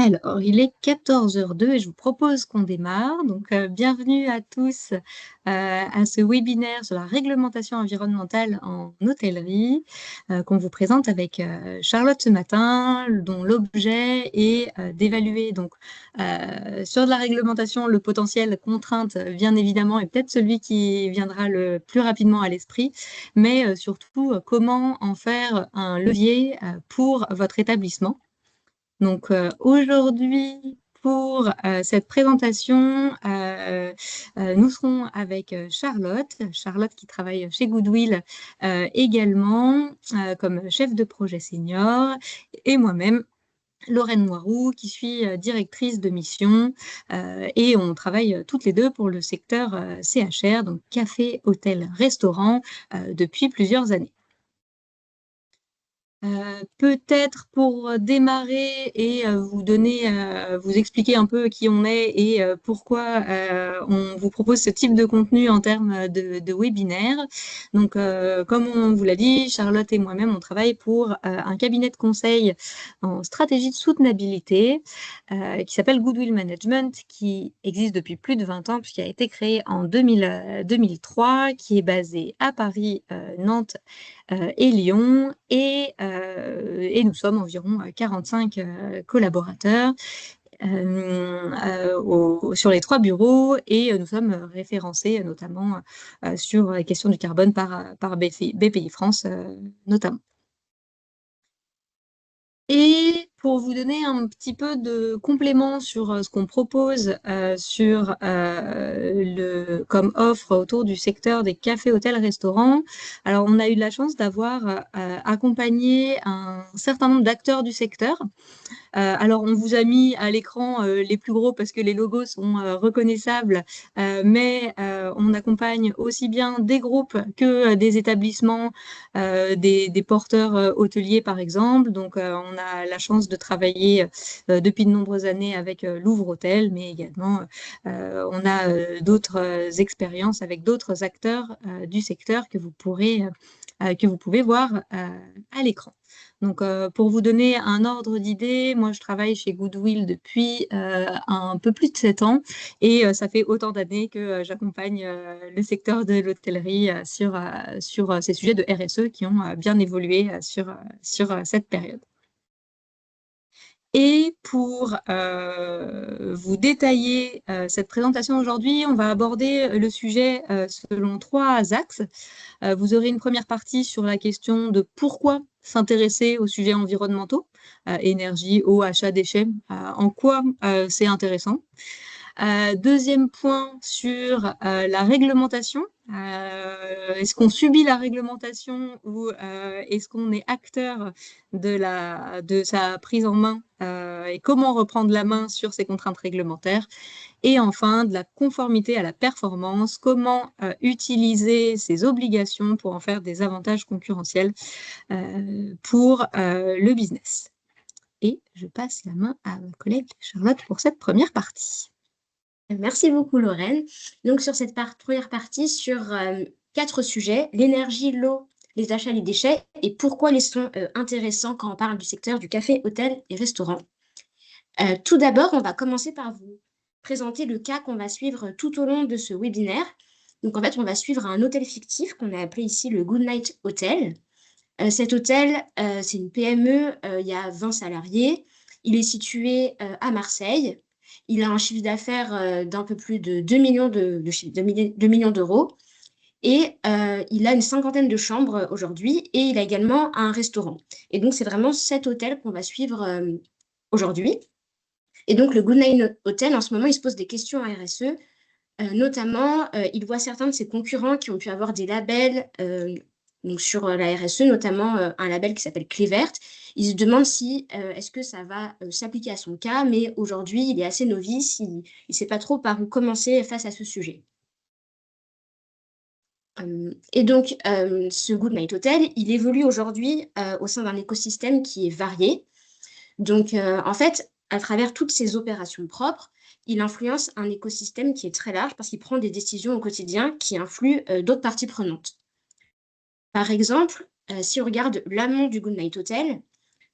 Alors, il est 14h02 et je vous propose qu'on démarre. Donc, bienvenue à tous à ce webinaire sur la réglementation environnementale en hôtellerie qu'on vous présente avec Charlotte ce matin, dont l'objet est d'évaluer donc sur de la réglementation le potentiel contrainte, bien évidemment, et peut-être celui qui viendra le plus rapidement à l'esprit, mais surtout comment en faire un levier pour votre établissement. Donc aujourd'hui, pour cette présentation, nous serons avec Charlotte qui travaille chez Goodwill également comme chef de projet senior, et moi-même, Lorraine Moiroux, qui suis directrice de mission, et on travaille toutes les deux pour le secteur CHR, donc café, hôtel, restaurant, depuis plusieurs années. Peut-être pour démarrer et vous expliquer un peu qui on est et pourquoi on vous propose ce type de contenu en termes de webinaire. Donc, comme on vous l'a dit, Charlotte et moi-même, on travaille pour un cabinet de conseil en stratégie de soutenabilité qui s'appelle Goodwill Management, qui existe depuis plus de 20 ans puisqu'il a été créé en 2003, qui est basé à Paris, Nantes et Lyon, et nous sommes environ 45 collaborateurs sur les 3 bureaux, et nous sommes référencés notamment sur les questions du carbone par BPI France notamment. Et pour vous donner un petit peu de complément sur ce qu'on propose comme offre autour du secteur des cafés, hôtels, restaurants, alors on a eu de la chance d'avoir accompagné un certain nombre d'acteurs du secteur. Alors, on vous a mis à l'écran les plus gros parce que les logos sont reconnaissables, mais on accompagne aussi bien des groupes que des établissements, des porteurs hôteliers par exemple. Donc, on a la chance de travailler depuis de nombreuses années avec Louvre Hôtel, mais également on a d'autres expériences avec d'autres acteurs du secteur que vous pouvez voir à l'écran. Donc, pour vous donner un ordre d'idée, moi, je travaille chez Goodwill depuis un peu plus de 7 ans, et ça fait autant d'années que j'accompagne le secteur de l'hôtellerie sur ces sujets de RSE qui ont bien évolué sur cette période. Et pour vous détailler cette présentation aujourd'hui, on va aborder le sujet selon 3 axes. Vous aurez une première partie sur la question de pourquoi s'intéresser aux sujets environnementaux, énergie, eau, achat, déchets, en quoi c'est intéressant. Deuxième point sur la réglementation. Est-ce qu'on subit la réglementation ou est-ce qu'on est acteur de sa prise en main, et comment reprendre la main sur ces contraintes réglementaires? Et enfin, de la conformité à la performance, comment utiliser ces obligations pour en faire des avantages concurrentiels pour le business. Et je passe la main à ma collègue Charlotte pour cette première partie. Merci beaucoup, Lorraine. Donc, sur cette première partie, sur 4 sujets, l'énergie, l'eau, les achats, les déchets, et pourquoi ils sont intéressants quand on parle du secteur du café, hôtel et restaurant. Tout d'abord, on va commencer par vous présenter le cas qu'on va suivre tout au long de ce webinaire. Donc, en fait, on va suivre un hôtel fictif qu'on a appelé ici le Goodnight Hotel. Cet hôtel, c'est une PME, il y a 20 salariés. Il est situé à Marseille. Il a un chiffre d'affaires d'un peu plus de 2 millions d'euros. Et il a une 50aine de chambres aujourd'hui. Et il a également un restaurant. Et donc, c'est vraiment cet hôtel qu'on va suivre aujourd'hui. Et donc, le Goodnight Hotel, en ce moment, il se pose des questions à RSE. Notamment, il voit certains de ses concurrents qui ont pu avoir des labels donc sur la RSE, notamment un label qui s'appelle Clé Verte. Il se demande si est-ce que ça va s'appliquer à son cas, mais aujourd'hui, il est assez novice, il ne sait pas trop par où commencer face à ce sujet. Et donc, ce Goodnight Hotel, il évolue aujourd'hui au sein d'un écosystème qui est varié. Donc, en fait, à travers toutes ces opérations propres, il influence un écosystème qui est très large parce qu'il prend des décisions au quotidien qui influent d'autres parties prenantes. Par exemple, si on regarde l'amont du Goodnight Hotel,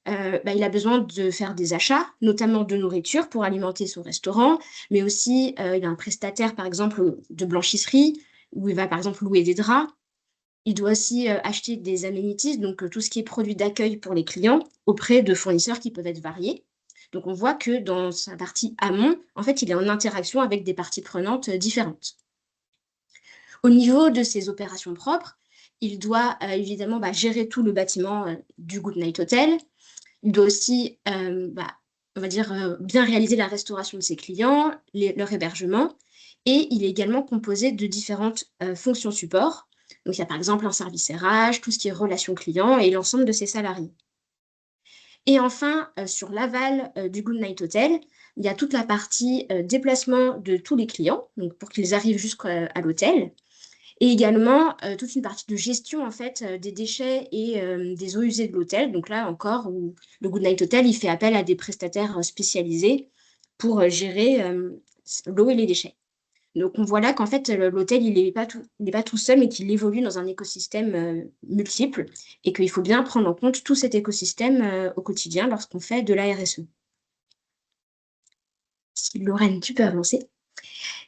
il a besoin de faire des achats, notamment de nourriture pour alimenter son restaurant, mais aussi il a un prestataire, par exemple, de blanchisserie, où il va, par exemple, louer des draps. Il doit aussi acheter des amenities, donc tout ce qui est produit d'accueil pour les clients, auprès de fournisseurs qui peuvent être variés. Donc on voit que dans sa partie amont, en fait, il est en interaction avec des parties prenantes différentes. Au niveau de ses opérations propres, il doit évidemment gérer tout le bâtiment du Goodnight Hotel. Il doit aussi, on va dire, bien réaliser la restauration de ses clients, leur hébergement. Et il est également composé de différentes fonctions support. Donc, il y a par exemple un service RH, tout ce qui est relations clients et l'ensemble de ses salariés. Et enfin, sur l'aval du Goodnight Hotel, il y a toute la partie déplacement de tous les clients, donc pour qu'ils arrivent jusqu'à l'hôtel. Et également toute une partie de gestion en fait des déchets et des eaux usées de l'hôtel. Donc là encore, où le Goodnight Hotel, il fait appel à des prestataires spécialisés pour gérer l'eau et les déchets. Donc on voit là qu'en fait l'hôtel, il n'est pas tout seul, mais qu'il évolue dans un écosystème multiple et qu'il faut bien prendre en compte tout cet écosystème au quotidien lorsqu'on fait de la RSE. Si Lorraine, tu peux avancer.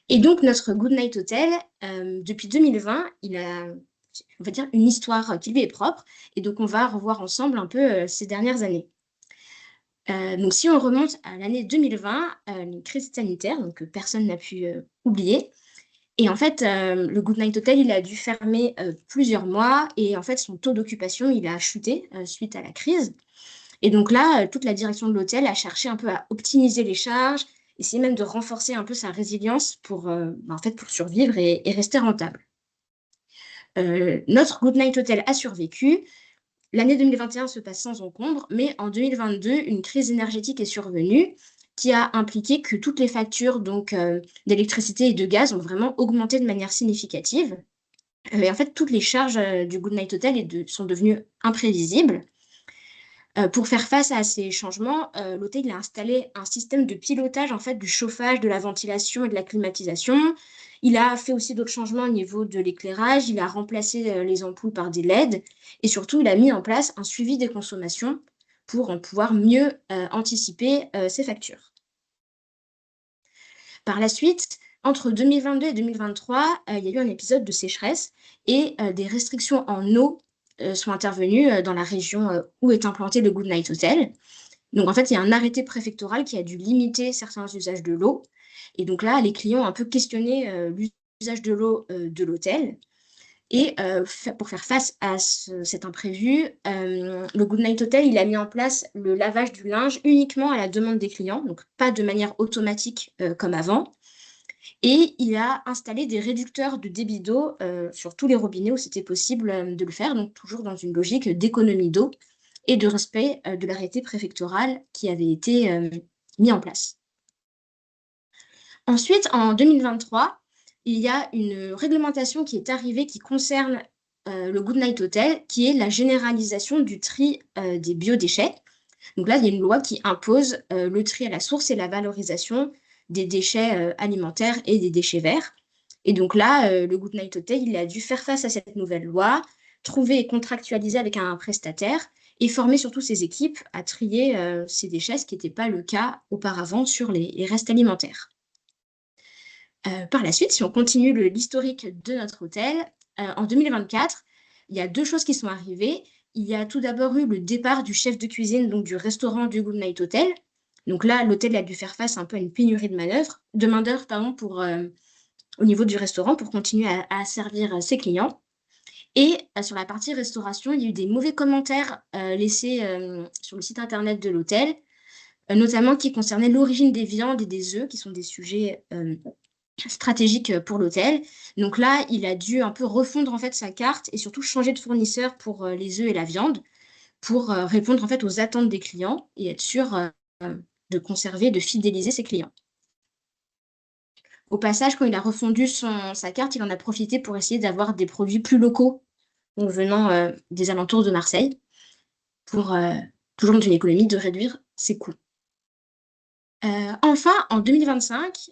Et donc, notre Goodnight Hotel, depuis 2020, il a, on va dire, une histoire qui lui est propre. Et donc, on va revoir ensemble un peu ces dernières années. Donc, si on remonte à l'année 2020, une crise sanitaire, donc personne n'a pu oublier. Et en fait, le Goodnight Hotel, il a dû fermer plusieurs mois. Et en fait, son taux d'occupation, il a chuté suite à la crise. Et donc là, toute la direction de l'hôtel a cherché un peu à optimiser les charges, essayer même de renforcer un peu sa résilience pour, en fait, pour survivre et rester rentable. Notre Goodnight Hotel a survécu. L'année 2021 se passe sans encombre, mais en 2022, une crise énergétique est survenue qui a impliqué que toutes les factures donc d'électricité et de gaz ont vraiment augmenté de manière significative. Et en fait, toutes les charges du Goodnight Hotel sont devenues imprévisibles. Pour faire face à ces changements, l'hôtel a installé un système de pilotage en fait, du chauffage, de la ventilation et de la climatisation. Il a fait aussi d'autres changements au niveau de l'éclairage. Il a remplacé les ampoules par des LED. Et surtout, il a mis en place un suivi des consommations pour en pouvoir mieux anticiper ses factures. Par la suite, entre 2022 et 2023, il y a eu un épisode de sécheresse et des restrictions en eau sont intervenues dans la région où est implanté le Goodnight Hotel. Donc en fait, il y a un arrêté préfectoral qui a dû limiter certains usages de l'eau. Et donc là, les clients ont un peu questionné l'usage de l'eau de l'hôtel. Et pour faire face à cet imprévu, le Goodnight Hotel, il a mis en place le lavage du linge uniquement à la demande des clients, donc pas de manière automatique comme avant. Et il a installé des réducteurs de débit d'eau sur tous les robinets où c'était possible de le faire, donc toujours dans une logique d'économie d'eau et de respect de l'arrêté préfectoral qui avait été mis en place. Ensuite, en 2023, il y a une réglementation qui est arrivée qui concerne le Goodnight Hotel, qui est la généralisation du tri des biodéchets. Donc là, il y a une loi qui impose le tri à la source et la valorisation des déchets alimentaires et des déchets verts. Et donc là, le Goodnight Hotel, il a dû faire face à cette nouvelle loi, trouver et contractualiser avec un prestataire et former surtout ses équipes à trier ces déchets, ce qui n'était pas le cas auparavant sur les restes alimentaires. Par la suite, si on continue l'historique de notre hôtel, en 2024, il y a deux choses qui sont arrivées. Il y a tout d'abord eu le départ du chef de cuisine, donc du restaurant du Goodnight Hotel. Donc là, l'hôtel a dû faire face un peu à une pénurie de main-d'œuvre au niveau du restaurant pour continuer à servir ses clients. Et sur la partie restauration, il y a eu des mauvais commentaires laissés sur le site internet de l'hôtel, notamment qui concernaient l'origine des viandes et des œufs, qui sont des sujets stratégiques pour l'hôtel. Donc là, il a dû un peu refondre en fait sa carte et surtout changer de fournisseur pour les œufs et la viande pour répondre en fait aux attentes des clients et être sûr de conserver, de fidéliser ses clients. Au passage, quand il a refondu sa carte, il en a profité pour essayer d'avoir des produits plus locaux, donc venant des alentours de Marseille, pour, toujours dans une économie, de réduire ses coûts. Enfin, en 2025,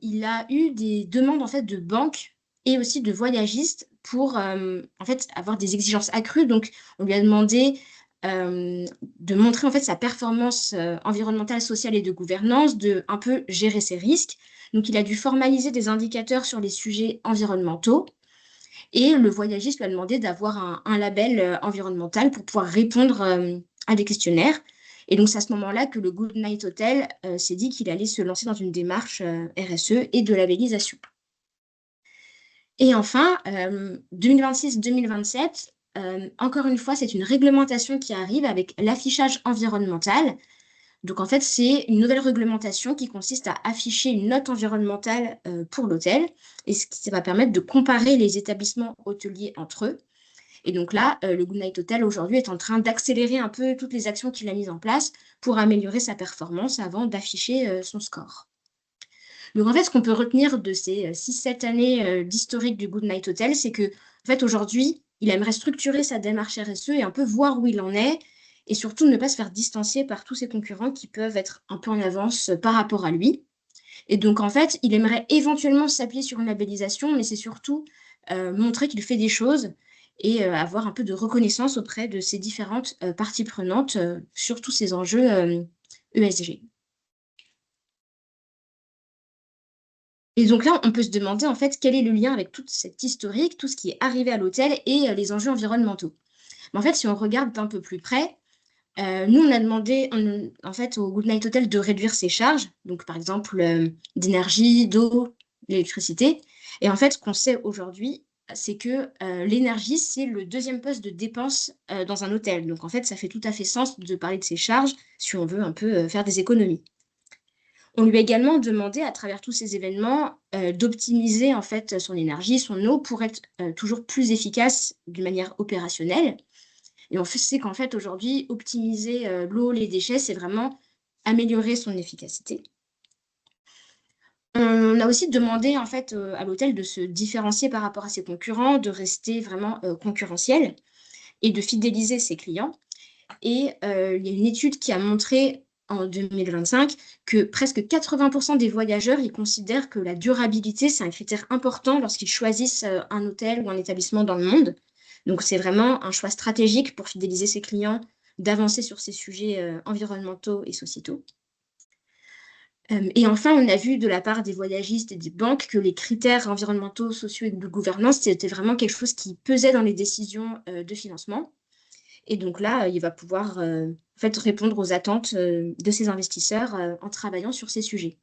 il a eu des demandes en fait, de banques et aussi de voyagistes pour en fait, avoir des exigences accrues. Donc, on lui a demandé de montrer en fait sa performance environnementale, sociale et de gouvernance, de un peu gérer ses risques. Donc, il a dû formaliser des indicateurs sur les sujets environnementaux et le voyagiste lui a demandé d'avoir un label environnemental pour pouvoir répondre à des questionnaires. Et donc, c'est à ce moment-là que le Goodnight Hotel s'est dit qu'il allait se lancer dans une démarche RSE et de labellisation. Et enfin, 2026-2027, encore une fois, c'est une réglementation qui arrive avec l'affichage environnemental. Donc, en fait, c'est une nouvelle réglementation qui consiste à afficher une note environnementale pour l'hôtel et ce qui va permettre de comparer les établissements hôteliers entre eux. Et donc là, le Goodnight Hotel aujourd'hui est en train d'accélérer un peu toutes les actions qu'il a mises en place pour améliorer sa performance avant d'afficher son score. Donc en fait, ce qu'on peut retenir de ces 6-7 années d'historique du Goodnight Hotel, c'est que en fait, aujourd'hui, il aimerait structurer sa démarche RSE et un peu voir où il en est, et surtout ne pas se faire distancier par tous ses concurrents qui peuvent être un peu en avance par rapport à lui. Et donc en fait, il aimerait éventuellement s'appuyer sur une labellisation, mais c'est surtout montrer qu'il fait des choses et avoir un peu de reconnaissance auprès de ces différentes parties prenantes sur tous ces enjeux ESG. Et donc là, on peut se demander en fait quel est le lien avec toute cette historique, tout ce qui est arrivé à l'hôtel et les enjeux environnementaux. Mais en fait, si on regarde d'un peu plus près, nous, on a demandé en fait au Goodnight Hotel de réduire ses charges, donc par exemple d'énergie, d'eau, d'électricité. Et en fait, ce qu'on sait aujourd'hui, c'est que l'énergie, c'est le deuxième poste de dépense dans un hôtel. Donc en fait, ça fait tout à fait sens de parler de ses charges si on veut un peu faire des économies. On lui a également demandé, à travers tous ces événements, d'optimiser en fait son énergie, son eau, pour être toujours plus efficace d'une manière opérationnelle. Et on sait qu'en fait, aujourd'hui, optimiser l'eau, les déchets, c'est vraiment améliorer son efficacité. On a aussi demandé en fait à l'hôtel de se différencier par rapport à ses concurrents, de rester vraiment concurrentiel et de fidéliser ses clients. Et il y a une étude qui a montré en 2025 que presque 80% des voyageurs ils considèrent que la durabilité, c'est un critère important lorsqu'ils choisissent un hôtel ou un établissement dans le monde. Donc, c'est vraiment un choix stratégique pour fidéliser ses clients, d'avancer sur ces sujets environnementaux et sociétaux. Et enfin, on a vu de la part des voyagistes et des banques que les critères environnementaux, sociaux et de gouvernance, c'était vraiment quelque chose qui pesait dans les décisions de financement. Et donc là, il va pouvoir en fait, répondre aux attentes de ses investisseurs en travaillant sur ces sujets.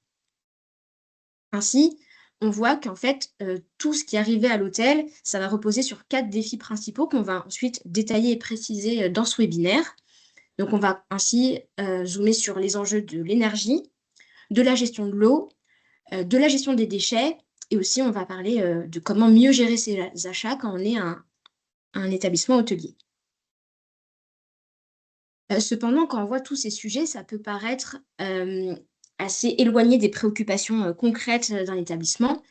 Ainsi, on voit qu'en fait, tout ce qui est arrivé à l'hôtel, ça va reposer sur 4 défis principaux qu'on va ensuite détailler et préciser dans ce webinaire. Donc, on va ainsi zoomer sur les enjeux de l'énergie, de la gestion de l'eau, de la gestion des déchets, et aussi on va parler de comment mieux gérer ses achats quand on est un établissement hôtelier. Cependant, quand on voit tous ces sujets, ça peut paraître assez éloigné des préoccupations concrètes d'un établissement.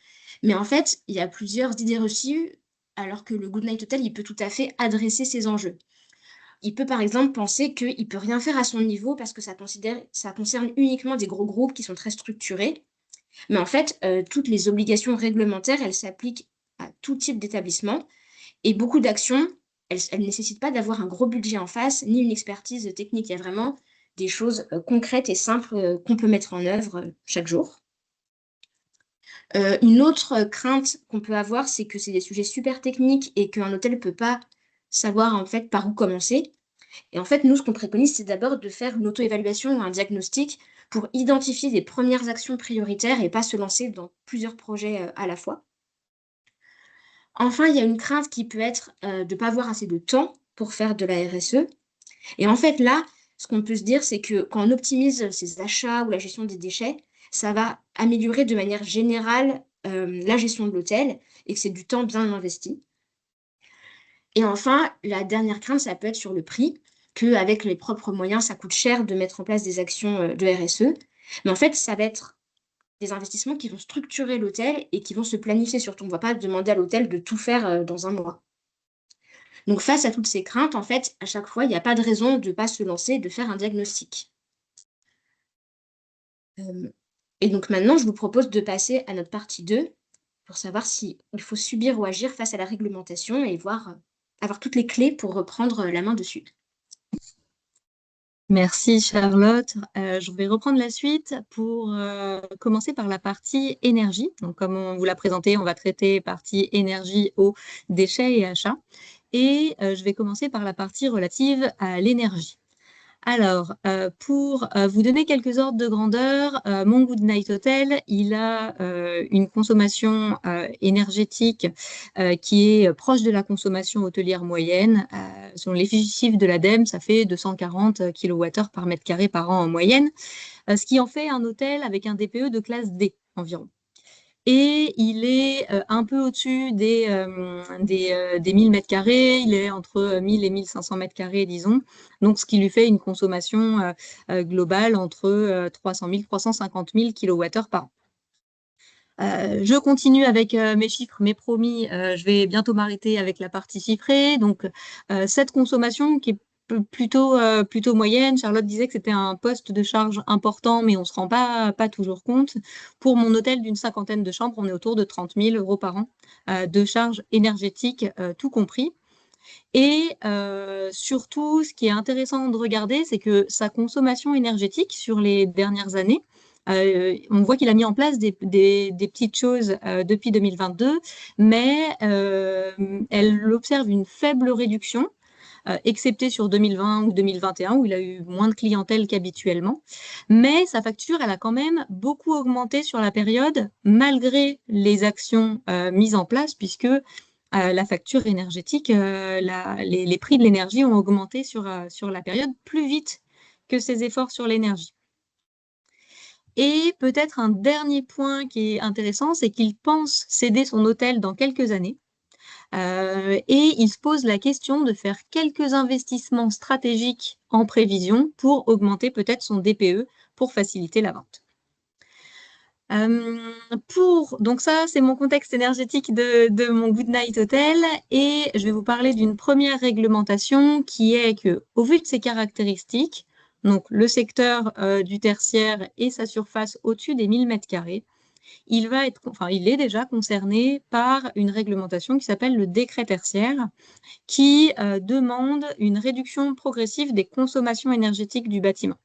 Mais en fait, il y a plusieurs idées reçues, alors que le Goodnight Hotel, il peut tout à fait adresser ces enjeux. Il peut par exemple penser qu'il ne peut rien faire à son niveau parce que ça concerne uniquement des gros groupes qui sont très structurés. Mais en fait, toutes les obligations réglementaires, elles s'appliquent à tout type d'établissement. Et beaucoup d'actions, elles ne nécessitent pas d'avoir un gros budget en face, ni une expertise technique. Il y a vraiment des choses concrètes et simples qu'on peut mettre en œuvre chaque jour. Une autre crainte qu'on peut avoir, c'est que c'est des sujets super techniques et qu'un hôtel ne peut pas savoir en fait par où commencer. Et en fait, nous, ce qu'on préconise, c'est d'abord de faire une auto-évaluation ou un diagnostic pour identifier des premières actions prioritaires et pas se lancer dans plusieurs projets à la fois. Enfin, il y a une crainte qui peut être de ne pas avoir assez de temps pour faire de la RSE. Et en fait, là, ce qu'on peut se dire, c'est que quand on optimise ses achats ou la gestion des déchets, ça va améliorer de manière générale la gestion de l'hôtel et que c'est du temps bien investi. Et enfin, la dernière crainte, ça peut être sur le prix, qu'avec les propres moyens, ça coûte cher de mettre en place des actions de RSE. Mais en fait, ça va être des investissements qui vont structurer l'hôtel et qui vont se planifier surtout. On ne va pas demander à l'hôtel de tout faire dans un mois. Donc, face à toutes ces craintes, en fait, à chaque fois, il n'y a pas de raison de ne pas se lancer, de faire un diagnostic. Et donc maintenant, je vous propose de passer à notre partie 2 pour savoir s'il faut subir ou agir face à la réglementation et avoir toutes les clés pour reprendre la main dessus. Merci Charlotte. Je vais reprendre la suite pour commencer par la partie énergie. Donc, comme on vous l'a présenté, on va traiter partie énergie, eau, déchets et achats. Et je vais commencer par la partie relative à l'énergie. Alors, pour vous donner quelques ordres de grandeur, mon Goodnight Hotel, il a une consommation énergétique qui est proche de la consommation hôtelière moyenne. Selon les chiffres de l'ADEME, ça fait 240 kWh par mètre carré par an en moyenne, ce qui en fait un hôtel avec un DPE de classe D environ. Et il est un peu au-dessus des 1000 mètres carrés, il est entre 1000 et 1500 mètres carrés, disons. Donc, ce qui lui fait une consommation globale entre 300 000 350 000 kWh par an. Je continue avec mes chiffres, mais promis, je vais bientôt m'arrêter avec la partie chiffrée. Donc, cette consommation qui est plutôt moyenne. Charlotte disait que c'était un poste de charge important, mais on ne se rend pas toujours compte. Pour mon hôtel d'une cinquantaine de chambres, on est autour de 30 000 € par an de charges énergétiques, tout compris. Et surtout, ce qui est intéressant de regarder, c'est que sa consommation énergétique sur les dernières années, on voit qu'il a mis en place des petites choses depuis 2022, mais elle observe une faible réduction, excepté sur 2020 ou 2021, où il a eu moins de clientèle qu'habituellement. Mais sa facture, elle a quand même beaucoup augmenté sur la période, malgré les actions mises en place, puisque la facture énergétique, les prix de l'énergie ont augmenté sur la période plus vite que ses efforts sur l'énergie. Et peut-être un dernier point qui est intéressant, c'est qu'il pense céder son hôtel dans quelques années. Et il se pose la question de faire quelques investissements stratégiques en prévision pour augmenter peut-être son DPE pour faciliter la vente. Donc ça, c'est mon contexte énergétique de mon Goodnight Hotel, et je vais vous parler d'une première réglementation qui est que, au vu de ses caractéristiques, donc le secteur du tertiaire et sa surface au-dessus des 1000 mètres carrés, il est déjà concerné par une réglementation qui s'appelle le décret tertiaire, qui demande une réduction progressive des consommations énergétiques du bâtiment.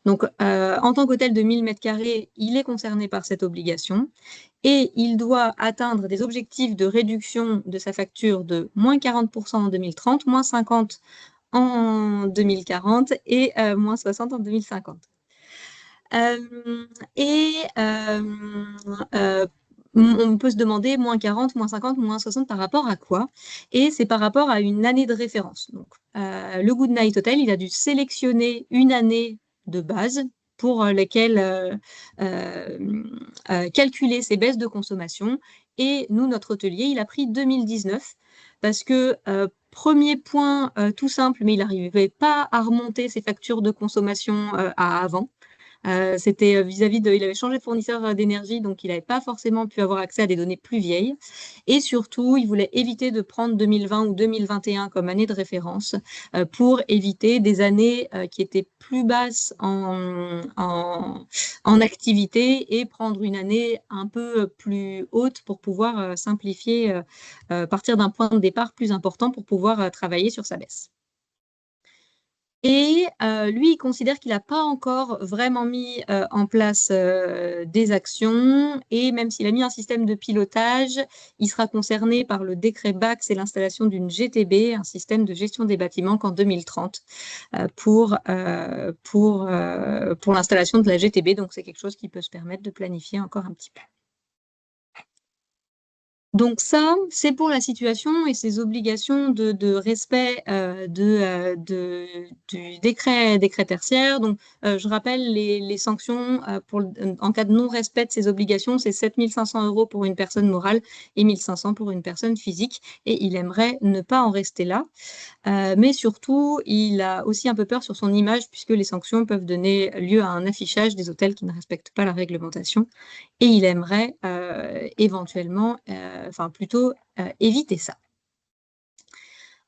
Donc, en tant qu'hôtel de 1000 mètres carrés, il est concerné par cette obligation et il doit atteindre des objectifs de réduction de sa facture de moins 40% en 2030, moins 50% en 2040 et moins 60% en 2050. On peut se demander moins 40, moins 50, moins 60 par rapport à quoi? Et c'est par rapport à une année de référence. Donc, le Goodnight Hotel, il a dû sélectionner une année de base pour lesquelles calculer ses baisses de consommation. Et nous, notre hôtelier, il a pris 2019 parce que premier point tout simple, mais il n'arrivait pas à remonter ses factures de consommation à avant. C'était vis-à-vis de, il avait changé de fournisseur d'énergie, donc il n'avait pas forcément pu avoir accès à des données plus vieilles. Et surtout, il voulait éviter de prendre 2020 ou 2021 comme année de référence pour éviter des années qui étaient plus basses en activité et prendre une année un peu plus haute pour pouvoir simplifier, partir d'un point de départ plus important pour pouvoir travailler sur sa baisse. Et lui, il considère qu'il n'a pas encore vraiment mis en place des actions, et même s'il a mis un système de pilotage, il sera concerné par le décret BACS et l'installation d'une GTB, un système de gestion des bâtiments, qu'en 2030 pour l'installation de la GTB. Donc, c'est quelque chose qui peut se permettre de planifier encore un petit peu. Donc ça, c'est pour la situation et ses obligations de respect du décret tertiaire. Donc, je rappelle les sanctions en cas de non-respect de ces obligations, c'est 7 500 € pour une personne morale et 1 500 pour une personne physique. Et il aimerait ne pas en rester là. Mais surtout, il a aussi un peu peur sur son image, puisque les sanctions peuvent donner lieu à un affichage des hôtels qui ne respectent pas la réglementation. Et il aimerait éventuellement, plutôt éviter ça.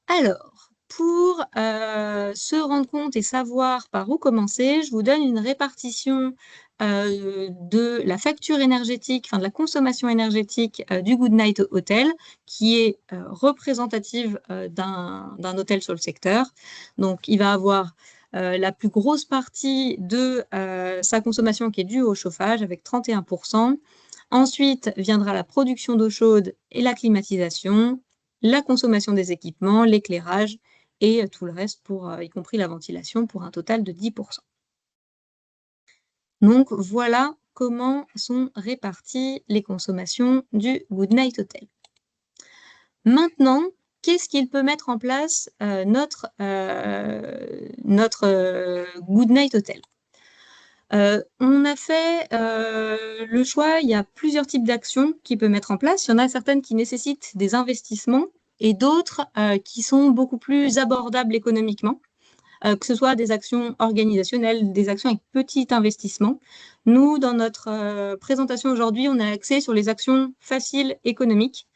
Alors, pour se rendre compte et savoir par où commencer, je vous donne une répartition de la facture énergétique, de la consommation énergétique du Goodnight Hotel, qui est représentative d'un hôtel sur le secteur. Donc, il va avoir la plus grosse partie de sa consommation qui est due au chauffage avec 31%. Ensuite viendra la production d'eau chaude et la climatisation, la consommation des équipements, l'éclairage et tout le reste, y compris la ventilation, pour un total de 10%. Donc voilà comment sont réparties les consommations du Goodnight Hotel. Maintenant, qu'est-ce qu'il peut mettre en place notre Goodnight Hotel? On a fait le choix, il y a plusieurs types d'actions qu'il peut mettre en place. Il y en a certaines qui nécessitent des investissements et d'autres qui sont beaucoup plus abordables économiquement, que ce soit des actions organisationnelles, des actions avec petit investissement. Nous, dans notre présentation aujourd'hui, on est axé sur les actions faciles économiques.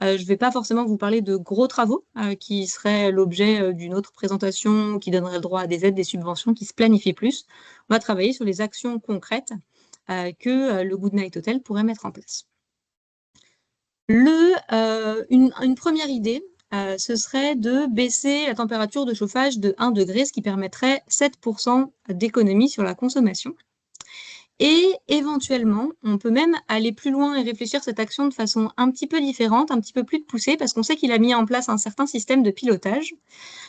Je ne vais pas forcément vous parler de gros travaux qui seraient l'objet d'une autre présentation, qui donnerait le droit à des aides, des subventions qui se planifient plus. On va travailler sur les actions concrètes que le Goodnight Hotel pourrait mettre en place. Une première idée, ce serait de baisser la température de chauffage de 1 degré, ce qui permettrait 7% d'économie sur la consommation. Et éventuellement, on peut même aller plus loin et réfléchir cette action de façon un petit peu différente, un petit peu plus poussée, parce qu'on sait qu'il a mis en place un certain système de pilotage.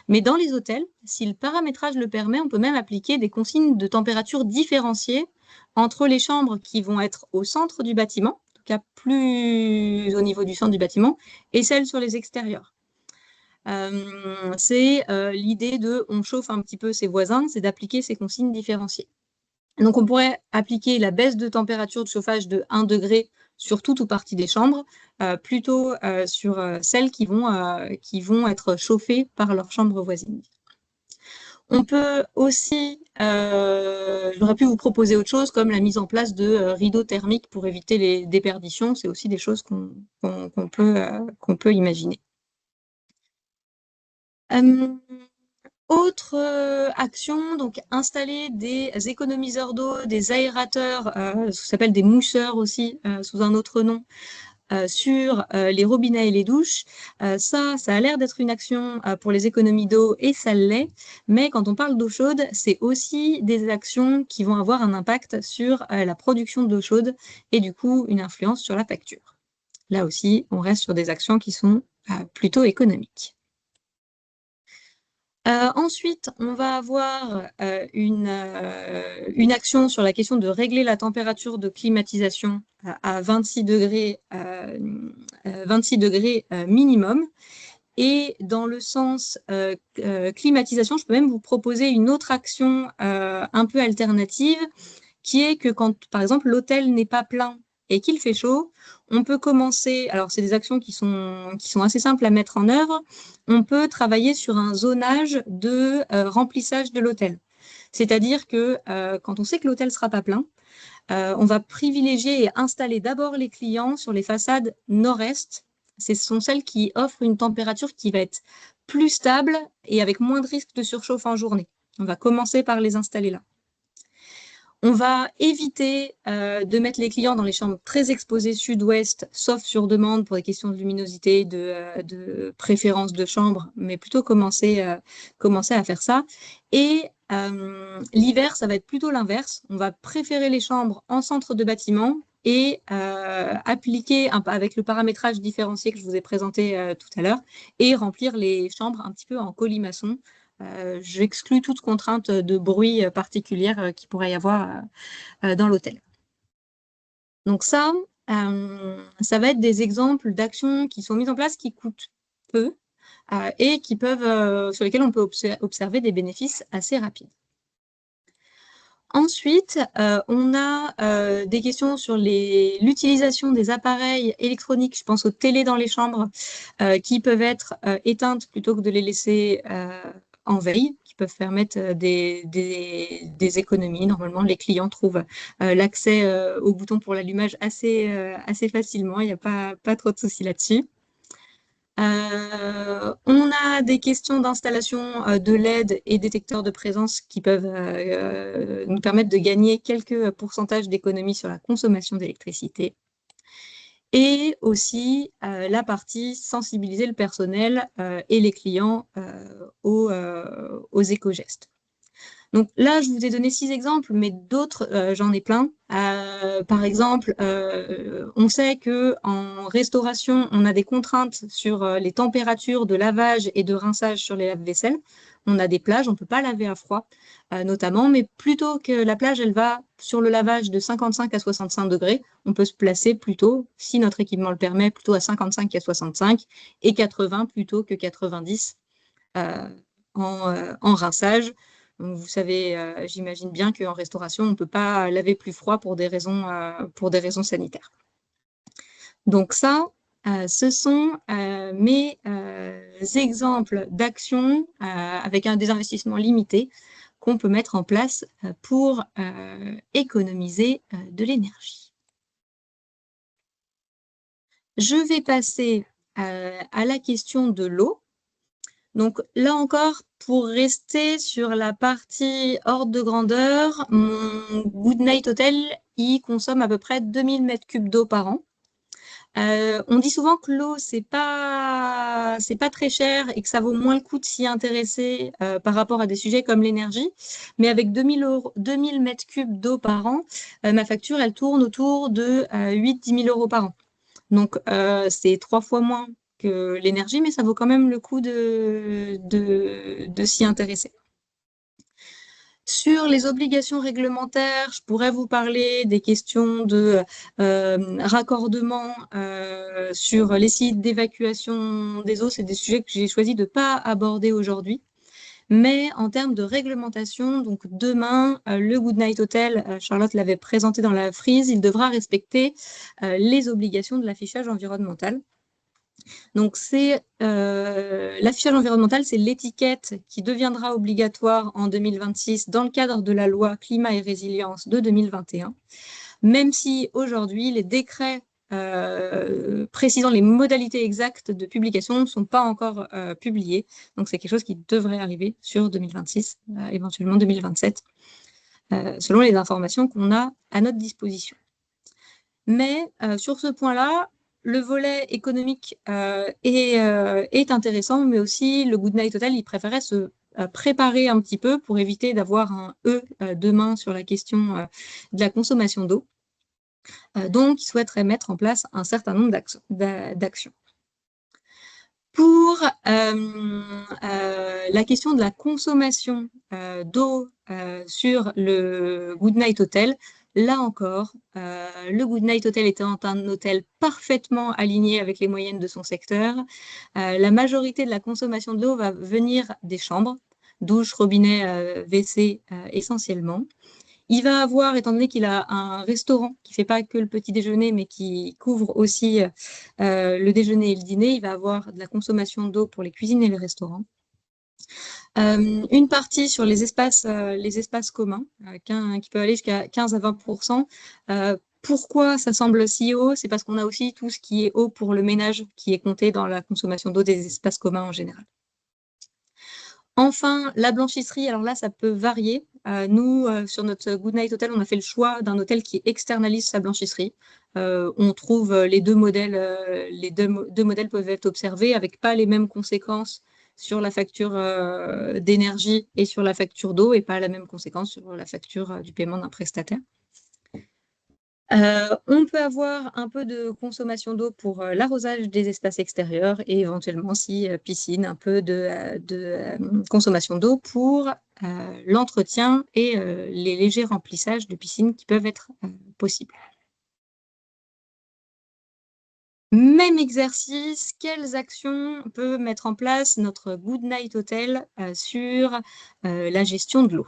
Mais dans les hôtels, si le paramétrage le permet, on peut même appliquer des consignes de température différenciées entre les chambres qui vont être au centre du bâtiment, en tout cas plus au niveau du centre du bâtiment, et celles sur les extérieurs. C'est l'idée de on chauffe un petit peu ses voisins, c'est d'appliquer ces consignes différenciées. Donc, on pourrait appliquer la baisse de température de chauffage de 1 degré sur toute ou partie des chambres, plutôt sur celles qui vont être chauffées par leur chambre voisine. On peut aussi, j'aurais pu vous proposer autre chose, comme la mise en place de rideaux thermiques pour éviter les déperditions. C'est aussi des choses qu'on peut imaginer. Autre action, donc installer des économiseurs d'eau, des aérateurs, ce qui s'appelle des mousseurs aussi, sous un autre nom, sur les robinets et les douches. Ça a l'air d'être une action pour les économies d'eau et ça l'est, mais quand on parle d'eau chaude, c'est aussi des actions qui vont avoir un impact sur la production d'eau chaude et du coup une influence sur la facture. Là aussi, on reste sur des actions qui sont plutôt économiques. Ensuite, on va avoir une action sur la question de régler la température de climatisation à 26 degrés minimum. Et dans le sens climatisation, je peux même vous proposer une autre action un peu alternative, qui est que quand, par exemple, l'hôtel n'est pas plein et qu'il fait chaud, on peut commencer, alors c'est des actions qui sont assez simples à mettre en œuvre, on peut travailler sur un zonage de remplissage de l'hôtel. C'est-à-dire que quand on sait que l'hôtel ne sera pas plein, on va privilégier et installer d'abord les clients sur les façades nord-est. Ce sont celles qui offrent une température qui va être plus stable et avec moins de risque de surchauffe en journée. On va commencer par les installer là. On va éviter de mettre les clients dans les chambres très exposées sud-ouest, sauf sur demande pour des questions de luminosité, de préférence de chambre, mais plutôt commencer à faire ça. Et l'hiver, ça va être plutôt l'inverse. On va préférer les chambres en centre de bâtiment et appliquer avec le paramétrage différencié que je vous ai présenté tout à l'heure et remplir les chambres un petit peu en colimaçon. J'exclus toute contrainte de bruit particulière qu'il pourrait y avoir dans l'hôtel. Donc ça va être des exemples d'actions qui sont mises en place qui coûtent peu et sur lesquelles on peut observer des bénéfices assez rapides. Ensuite, on a des questions sur l'utilisation des appareils électroniques, je pense aux télés dans les chambres, qui peuvent être éteintes plutôt que de les laisser en veille, qui peuvent permettre des économies. Normalement, les clients trouvent l'accès au bouton pour l'allumage assez facilement, il n'y a pas trop de soucis là-dessus. On a des questions d'installation de LED et détecteurs de présence qui peuvent nous permettre de gagner quelques pourcentages d'économie sur la consommation d'électricité. Et aussi la partie sensibiliser le personnel et les clients aux éco-gestes. Donc là, je vous ai donné 6 exemples, mais d'autres, j'en ai plein. Par exemple, on sait que en restauration, on a des contraintes sur les températures de lavage et de rinçage sur les lave-vaisselle. On a des plages, on ne peut pas laver à froid, notamment, mais plutôt que la plage, elle va sur le lavage de 55 à 65 degrés, on peut se placer plutôt, si notre équipement le permet, plutôt à 55 à 65 et 80 plutôt que 90 en rinçage. Donc, vous savez, j'imagine bien qu'en restauration, on ne peut pas laver plus froid pour des raisons sanitaires. Donc ça, ce sont mes exemples d'actions avec des investissements limités qu'on peut mettre en place pour économiser de l'énergie. Je vais passer à la question de l'eau. Donc là encore, pour rester sur la partie ordre de grandeur, mon Goodnight Hotel, il consomme à peu près 2000 m3 d'eau par an. On dit souvent que l'eau, c'est pas très cher et que ça vaut moins le coup de s'y intéresser par rapport à des sujets comme l'énergie. Mais avec 2000 m3 d'eau par an, ma facture, elle tourne autour de 8-10 000 euros par an. Donc, c'est 3 fois moins que l'énergie, mais ça vaut quand même le coup de s'y intéresser. Sur les obligations réglementaires, je pourrais vous parler des questions de raccordement sur les sites d'évacuation des eaux. C'est des sujets que j'ai choisi de ne pas aborder aujourd'hui. Mais en termes de réglementation, donc demain, le Goodnight Hotel, Charlotte l'avait présenté dans la frise, il devra respecter les obligations de l'affichage environnemental. Donc, l'affichage environnemental, c'est l'étiquette qui deviendra obligatoire en 2026 dans le cadre de la loi Climat et Résilience de 2021, même si aujourd'hui, les décrets précisant les modalités exactes de publication ne sont pas encore publiés. Donc, c'est quelque chose qui devrait arriver sur 2026, éventuellement 2027, selon les informations qu'on a à notre disposition. Mais sur ce point-là, le volet économique est intéressant, mais aussi le Goodnight Hotel, il préférait se préparer un petit peu pour éviter d'avoir un E demain sur la question de la consommation d'eau. Donc, il souhaiterait mettre en place un certain nombre d'actions. Pour la question de la consommation d'eau sur le Goodnight Hotel, là encore, le Goodnight Hotel étant un hôtel parfaitement aligné avec les moyennes de son secteur, la majorité de la consommation de l'eau va venir des chambres, douche, robinet, WC essentiellement. Il va avoir, étant donné qu'il a un restaurant qui ne fait pas que le petit déjeuner, mais qui couvre aussi le déjeuner et le dîner, il va avoir de la consommation d'eau pour les cuisines et les restaurants. Une partie sur les espaces communs, qui peut aller jusqu'à 15 à 20%. Pourquoi ça semble si haut? C'est parce qu'on a aussi tout ce qui est eau pour le ménage qui est compté dans la consommation d'eau des espaces communs en général. Enfin, la blanchisserie, alors là, ça peut varier. Nous, sur notre Goodnight Hotel, on a fait le choix d'un hôtel qui externalise sa blanchisserie. On trouve les deux modèles peuvent être observés avec pas les mêmes conséquences sur la facture d'énergie et sur la facture d'eau et pas la même conséquence sur la facture du paiement d'un prestataire. On peut avoir un peu de consommation d'eau pour l'arrosage des espaces extérieurs et éventuellement, si piscine, un peu de consommation d'eau pour l'entretien et les légers remplissages de piscine qui peuvent être possibles. Même exercice, quelles actions peut mettre en place notre Goodnight Hotel sur la gestion de l'eau?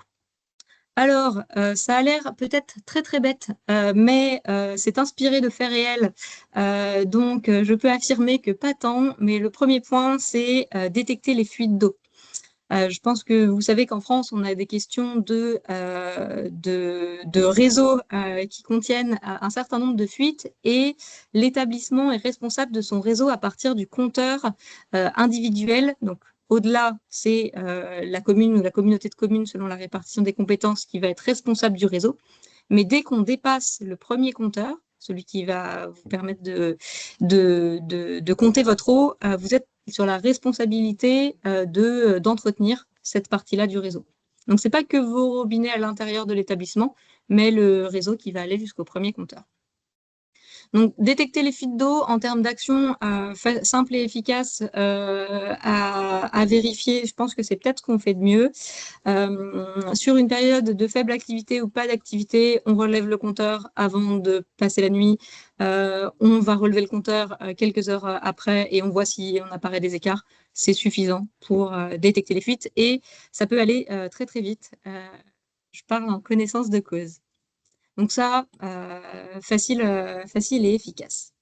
Alors, ça a l'air peut-être très très bête, mais c'est inspiré de faits réels. Donc, je peux affirmer que pas tant, mais le premier point, c'est détecter les fuites d'eau. Je pense que vous savez qu'en France, on a des questions de réseaux qui contiennent un certain nombre de fuites et l'établissement est responsable de son réseau à partir du compteur individuel. Donc, au-delà, c'est la commune ou la communauté de communes, selon la répartition des compétences, qui va être responsable du réseau. Mais dès qu'on dépasse le premier compteur, celui qui va vous permettre de compter votre eau, vous êtes sur la responsabilité d'entretenir cette partie-là du réseau. Donc, ce n'est pas que vos robinets à l'intérieur de l'établissement, mais le réseau qui va aller jusqu'au premier compteur. Donc, détecter les fuites d'eau en termes d'action simple et efficace à vérifier, je pense que c'est peut-être ce qu'on fait de mieux. Sur une période de faible activité ou pas d'activité, on relève le compteur avant de passer la nuit. On va relever le compteur quelques heures après et on voit si on apparaît des écarts. C'est suffisant pour détecter les fuites et ça peut aller très très vite. Je parle en connaissance de cause. Donc ça, facile et efficace.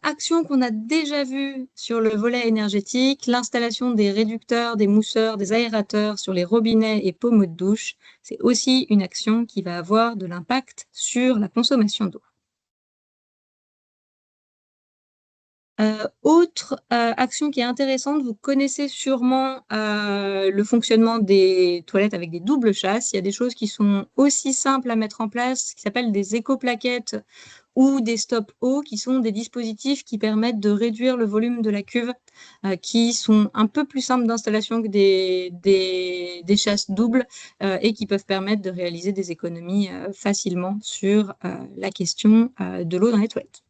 Action qu'on a déjà vue sur le volet énergétique, l'installation des réducteurs, des mousseurs, des aérateurs sur les robinets et pommeaux de douche. C'est aussi une action qui va avoir de l'impact sur la consommation d'eau. Autre action qui est intéressante, vous connaissez sûrement le fonctionnement des toilettes avec des doubles chasses. Il y a des choses qui sont aussi simples à mettre en place, qui s'appellent des éco-plaquettes ou des stop-eau, qui sont des dispositifs qui permettent de réduire le volume de la cuve, qui sont un peu plus simples d'installation que des chasses doubles et qui peuvent permettre de réaliser des économies facilement sur la question de l'eau dans les toilettes.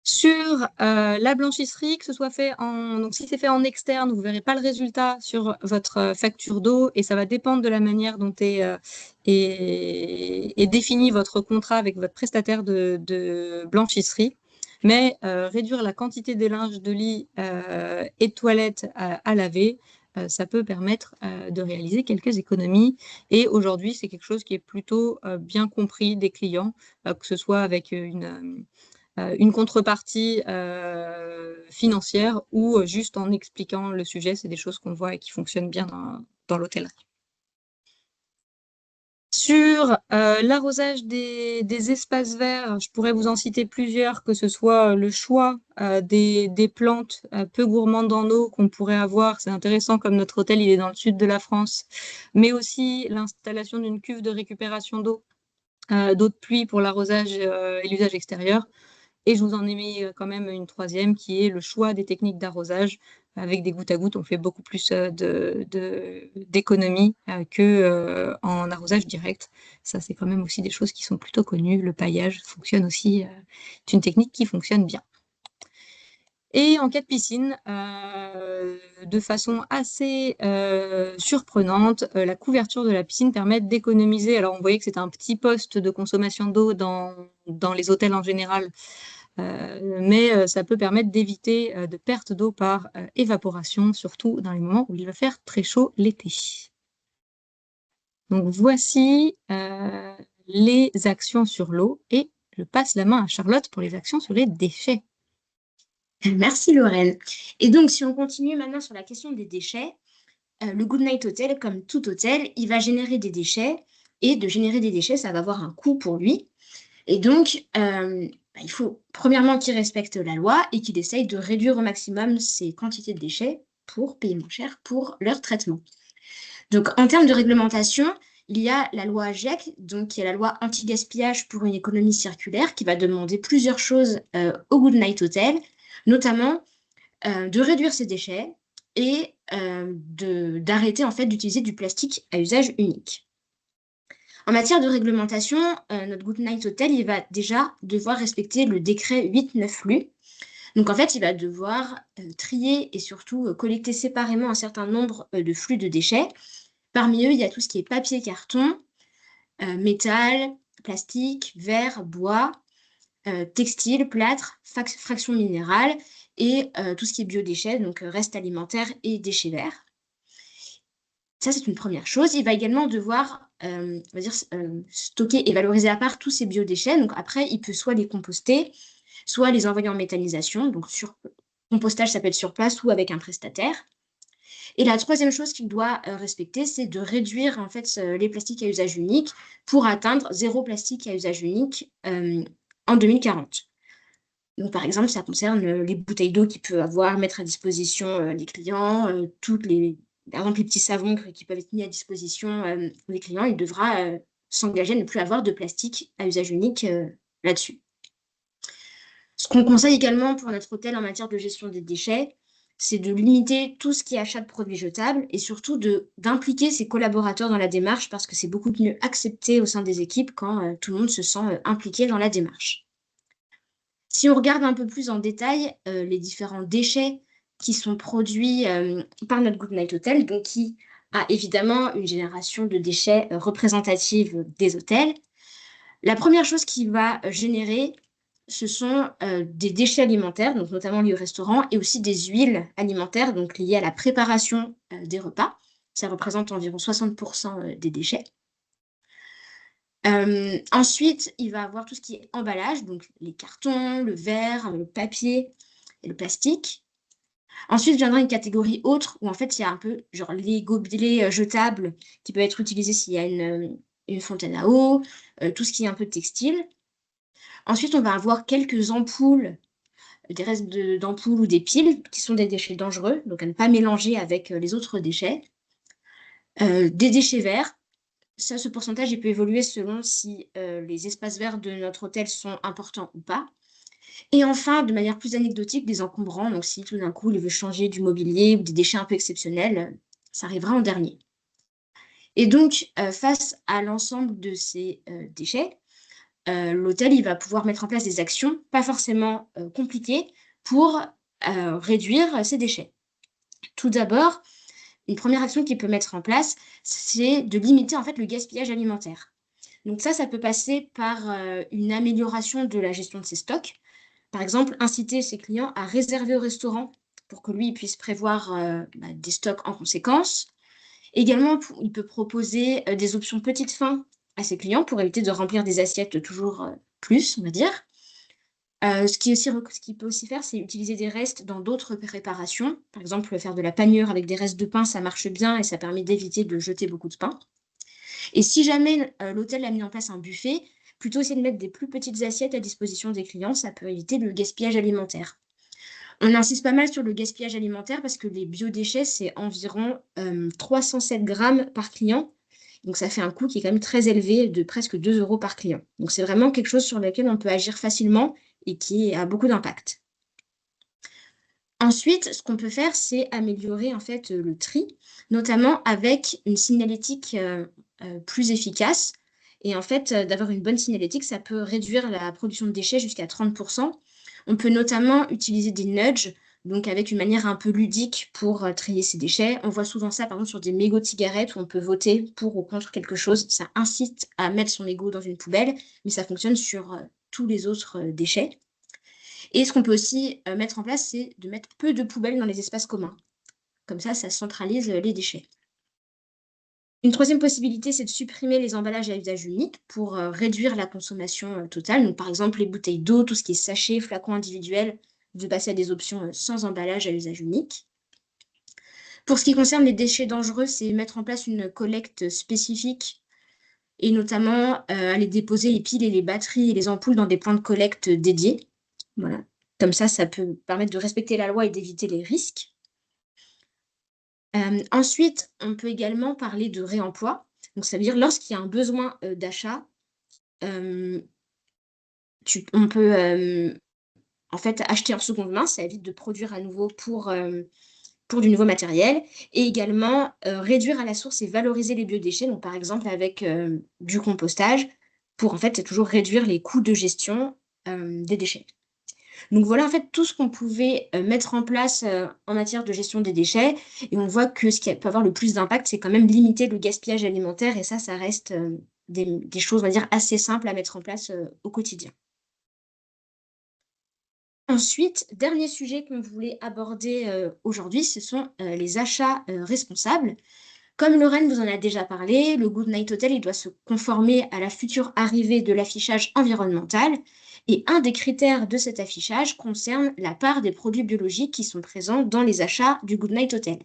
Sur la blanchisserie, que ce soit fait donc si c'est fait en externe, vous ne verrez pas le résultat sur votre facture d'eau et ça va dépendre de la manière dont est défini votre contrat avec votre prestataire de blanchisserie. Mais réduire la quantité des linges de lit et de toilettes à laver, ça peut permettre de réaliser quelques économies. Et aujourd'hui, c'est quelque chose qui est plutôt bien compris des clients, que ce soit avec une contrepartie financière ou juste en expliquant le sujet. C'est des choses qu'on voit et qui fonctionnent bien dans l'hôtellerie. Sur l'arrosage des espaces verts, je pourrais vous en citer plusieurs, que ce soit le choix des plantes peu gourmandes en eau qu'on pourrait avoir. C'est intéressant comme notre hôtel, il est dans le sud de la France, mais aussi l'installation d'une cuve de récupération d'eau de pluie pour l'arrosage et l'usage extérieur. Et je vous en ai mis quand même une troisième qui est le choix des techniques d'arrosage. Avec des gouttes à gouttes, on fait beaucoup plus d'économies qu'en arrosage direct. Ça, c'est quand même aussi des choses qui sont plutôt connues. Le paillage fonctionne aussi, c'est une technique qui fonctionne bien. Et en cas de piscine, de façon assez surprenante, la couverture de la piscine permet d'économiser. Alors, on voyait que c'était un petit poste de consommation d'eau dans les hôtels en général, mais ça peut permettre d'éviter de perte d'eau par évaporation, surtout dans les moments où il va faire très chaud l'été. Donc, voici les actions sur l'eau et je passe la main à Charlotte pour les actions sur les déchets. Merci Lorraine. Et donc, si on continue maintenant sur la question des déchets, le Goodnight Hotel, comme tout hôtel, il va générer des déchets. Et de générer des déchets, ça va avoir un coût pour lui. Et donc, il faut premièrement qu'il respecte la loi et qu'il essaye de réduire au maximum ces quantités de déchets pour payer moins cher pour leur traitement. Donc, en termes de réglementation, il y a la loi GEC, donc qui est la loi anti-gaspillage pour une économie circulaire, qui va demander plusieurs choses au Goodnight Hotel, notamment de réduire ses déchets et d'arrêter en fait d'utiliser du plastique à usage unique. En matière de réglementation, notre Goodnight Hotel, il va déjà devoir respecter le décret 8-9 Donc en fait, il va devoir trier et surtout collecter séparément un certain nombre de flux de déchets. Parmi eux, il y a tout ce qui est papier, carton, métal, plastique, verre, bois, textile, plâtre, fraction minérale et tout ce qui est biodéchets, donc restes alimentaires et déchets verts. Ça, c'est une première chose. Il va également devoir stocker et valoriser à part tous ces biodéchets. Donc après, il peut soit les composter, soit les envoyer en méthanisation. Donc compostage, ça peut être sur place ou avec un prestataire. Et la troisième chose qu'il doit respecter, c'est de réduire en fait les plastiques à usage unique pour atteindre 0 plastique à usage unique en 2040. Donc, par exemple, ça concerne les bouteilles d'eau qu'il peut avoir, mettre à disposition des clients, par exemple, les petits savons qui peuvent être mis à disposition des clients. Il devra s'engager à ne plus avoir de plastique à usage unique là-dessus. Ce qu'on conseille également pour notre hôtel en matière de gestion des déchets, c'est de limiter tout ce qui est achat de produits jetables et surtout d'impliquer ses collaborateurs dans la démarche parce que c'est beaucoup mieux accepté au sein des équipes quand tout le monde se sent impliqué dans la démarche. Si on regarde un peu plus en détail les différents déchets qui sont produits par notre Goodnight Hotel, donc qui a évidemment une génération de déchets représentative des hôtels, la première chose qu'il va générer, ce sont des déchets alimentaires, donc notamment liés au restaurant, et aussi des huiles alimentaires, donc liées à la préparation des repas. Ça représente environ 60% des déchets. Ensuite, il va avoir tout ce qui est emballage, donc les cartons, le verre, le papier et le plastique. Ensuite viendra une catégorie autre, où en fait, il y a un peu genre les gobelets jetables qui peuvent être utilisés s'il y a une fontaine à eau, tout ce qui est un peu textile. Ensuite, on va avoir quelques ampoules, des restes d'ampoules ou des piles, qui sont des déchets dangereux, donc à ne pas mélanger avec les autres déchets. Des déchets verts. Ça, ce pourcentage, il peut évoluer selon si les espaces verts de notre hôtel sont importants ou pas. Et enfin, de manière plus anecdotique, des encombrants. Donc, si tout d'un coup, il veut changer du mobilier ou des déchets un peu exceptionnels, ça arrivera en dernier. Et donc, face à l'ensemble de ces déchets, l'hôtel, il va pouvoir mettre en place des actions, pas forcément compliquées, pour réduire ces déchets. Tout d'abord, une première action qu'il peut mettre en place, c'est de limiter en fait le gaspillage alimentaire. Donc ça peut passer par une amélioration de la gestion de ses stocks. Par exemple, inciter ses clients à réserver au restaurant pour que lui puisse prévoir des stocks en conséquence. Également, il peut proposer des options petites fins à ses clients pour éviter de remplir des assiettes toujours plus, on va dire. Ce qu'il peut aussi faire, c'est utiliser des restes dans d'autres préparations. Par exemple, faire de la panure avec des restes de pain, ça marche bien et ça permet d'éviter de jeter beaucoup de pain. Et si jamais l'hôtel a mis en place un buffet, plutôt essayer de mettre des plus petites assiettes à disposition des clients, ça peut éviter le gaspillage alimentaire. On insiste pas mal sur le gaspillage alimentaire parce que les biodéchets, c'est environ 307 grammes par client. Donc ça fait un coût qui est quand même très élevé de presque 2 euros par client. Donc c'est vraiment quelque chose sur lequel on peut agir facilement et qui a beaucoup d'impact. Ensuite, ce qu'on peut faire, c'est améliorer en fait le tri, notamment avec une signalétique plus efficace. Et en fait, d'avoir une bonne signalétique, ça peut réduire la production de déchets jusqu'à 30%. On peut notamment utiliser des nudges, donc avec une manière un peu ludique pour trier ces déchets. On voit souvent ça, par exemple, sur des mégots de cigarettes où on peut voter pour ou contre quelque chose. Ça incite à mettre son mégot dans une poubelle, mais ça fonctionne sur tous les autres déchets. Et ce qu'on peut aussi mettre en place, c'est de mettre peu de poubelles dans les espaces communs. Comme ça centralise les déchets. Une troisième possibilité, c'est de supprimer les emballages à usage unique pour réduire la consommation totale. Donc, par exemple, les bouteilles d'eau, tout ce qui est sachets, flacons individuels, de passer à des options sans emballage à usage unique. Pour ce qui concerne les déchets dangereux, c'est mettre en place une collecte spécifique et notamment aller déposer les piles et les batteries et les ampoules dans des points de collecte dédiés. Voilà. Comme ça peut permettre de respecter la loi et d'éviter les risques. Ensuite, on peut également parler de réemploi. Donc, ça veut dire lorsqu'il y a un besoin d'achat, on peut en fait acheter en seconde main. Ça évite de produire à nouveau pour du nouveau matériel. Et également réduire à la source et valoriser les biodéchets. Donc, par exemple, avec du compostage pour en fait toujours réduire les coûts de gestion des déchets. Donc voilà en fait tout ce qu'on pouvait mettre en place en matière de gestion des déchets. Et on voit que ce qui peut avoir le plus d'impact, c'est quand même limiter le gaspillage alimentaire. Et ça reste des choses, on va dire, assez simples à mettre en place au quotidien. Ensuite, dernier sujet qu'on voulait aborder aujourd'hui, ce sont les achats responsables. Comme Lorraine vous en a déjà parlé, le Goodnight Hotel il doit se conformer à la future arrivée de l'affichage environnemental. Et un des critères de cet affichage concerne la part des produits biologiques qui sont présents dans les achats du Goodnight Hotel.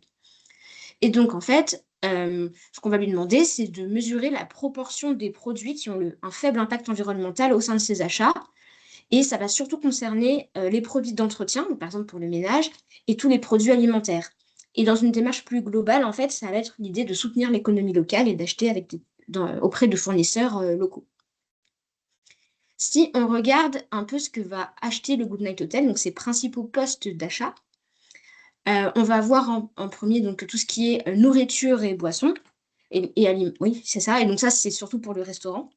Et donc, en fait, ce qu'on va lui demander, c'est de mesurer la proportion des produits qui ont un faible impact environnemental au sein de ces achats. Et ça va surtout concerner les produits d'entretien, par exemple pour le ménage, et tous les produits alimentaires. Et dans une démarche plus globale, en fait, ça va être l'idée de soutenir l'économie locale et d'acheter auprès de fournisseurs locaux. Si on regarde un peu ce que va acheter le Goodnight Hotel, donc ses principaux postes d'achat, On va voir en premier donc tout ce qui est nourriture et boissons et oui, c'est ça. Et donc ça, c'est surtout pour le restaurant.